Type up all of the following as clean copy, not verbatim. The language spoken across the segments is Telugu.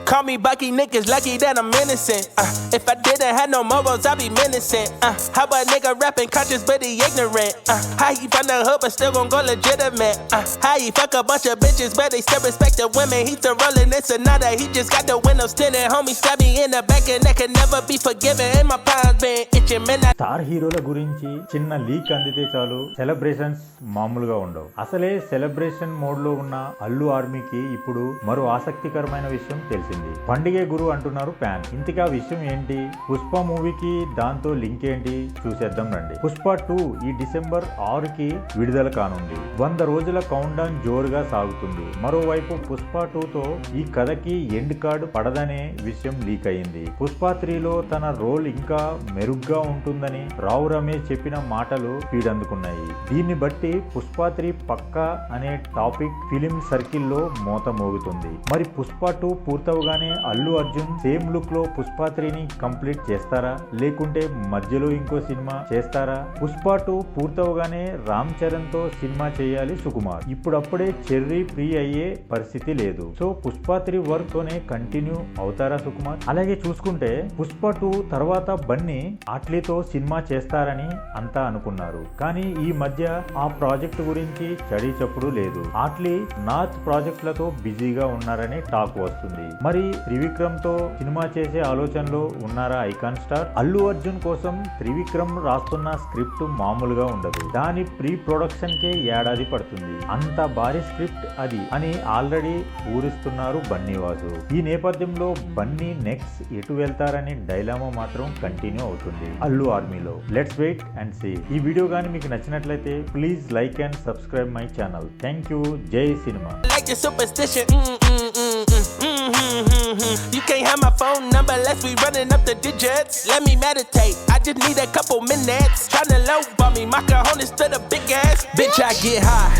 Call me Bucky, niggas lucky that I'm innocent. If I didn't have no morals, I'd be menacing. How a nigga rapping conscious but he ignorant? How he from the hood but still gon' go legitimate? How he fuck a bunch of bitches but they still respect the women? He still rolling this Sonata, he just got the windows tinted. Homie stab me in the back and that can never be forgiven. And my palms been itching, man. Star హీరోల గురించి చిన్న లీక్ అందితే చాలు సెలబ్రేషన్స్ మామూలుగా ఉండవు. అసలే సెలబ్రేషన్ మోడ్ లో ఉన్న అల్లు ఆర్మీకి ఇప్పుడు మరో ఆసక్తికరమైన విషయం తెలిసింది. పండుగే గురు అంటున్నారు ఫ్యాన్. ఇంతకీ ఆ విషయం ఏంటి? పుష్ప మూవీకి దాంతో లింక్ ఏంటి చూసేద్దాం రండి. పుష్ప 2 ఈ డిసెంబర్ 6కి విడుదల కానుంది. 100 రోజుల కౌంట్ డౌన్ జోరుగా సాగుతుంది. మరోవైపు పుష్ప 2తో ఈ కథకి ఎండ్ కార్డ్ పడదనే విషయం లీక్ అయింది. పుష్ప 3లో తన రోల్ ఇంకా మెరుగ్గా ఉంటుందని రావు రమేష్ చెప్పిన మాటలు ఫీడ్ అందుకున్నాయి. దీన్ని బట్టి పుష్ప 3 పక్కా అనే టాపిక్ ఫిలిం సర్కిల్లో మోత మోగుతుంది. మరి పుష్ప 2 పూర్తవగానే అల్లు అర్జున్ సేమ్ లుక్ లో పుష్ప 3ని కంప్లీట్ చేస్తారా, లేకుంటే మధ్యలో ఇంకో సినిమా చేస్తారా? పుష్ప 2 పూర్తవగానే రామ్ చరణ్ తో సినిమా చేయాలి సుకుమార్. ఇప్పుడప్పుడే చెర్రీ ఫ్రీ అయ్యే పరిస్థితి లేదు. సో పుష్ప 3 వర్క్ తోనే కంటిన్యూ అవుతారా సుకుమార్? అలాగే చూసుకుంటే పుష్ప 2 తర్వాత బన్నీ ఆట్లీతో సినిమా చేస్తారని అంతా అనుకున్నారు. కానీ ఈ మధ్య ఆ ప్రాజెక్ట్ గురించి చడి చప్పుడు లేదు. ఆట్లీ నార్త్ ప్రాజెక్టులతో బిజీగా ఉన్నారని టాక్ వస్తుంది. మరి త్రివిక్రమ్ తో సినిమా చేసే ఆలోచనలో ఉన్నారా ఐకాన్ స్టార్? అల్లు అర్జున్ కోసం త్రివిక్రమ్ రాస్తున్న స్క్రిప్ట్ మామూలుగా ఉండదు. దాని ప్రీ ప్రొడక్షన్ కే ఏడాది పడుతుంది. అంత భారీ స్క్రిప్ట్ అది అని ఆల్రెడీ ఊరిస్తున్నారు బన్నీవాసు. ఈ నేపథ్యంలో బన్నీ నెక్స్ట్ ఎటు వెళ్తారని డైలామా మాత్రం కంటిన్యూ అవుతుంది అల్లు ఆర్మీలో. Let's wait and see. ఈ వీడియో గానీ మీకు నచ్చినట్లయితే please like and subscribe my channel. Thank you. జై cinema. You can't have my phone number unless we running up the digits. Let me meditate, I just need a couple minutes. Tryna low bump me, my cojones to the big ass. Bitch, I get high.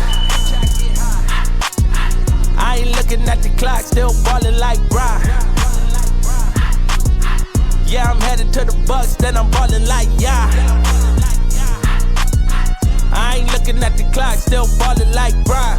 I ain't looking at the clock, still ballin' like Brian. Yeah, I'm headed to the Bucks, then I'm ballin' like yeah. I ain't looking at the clock, still ballin' like Brian.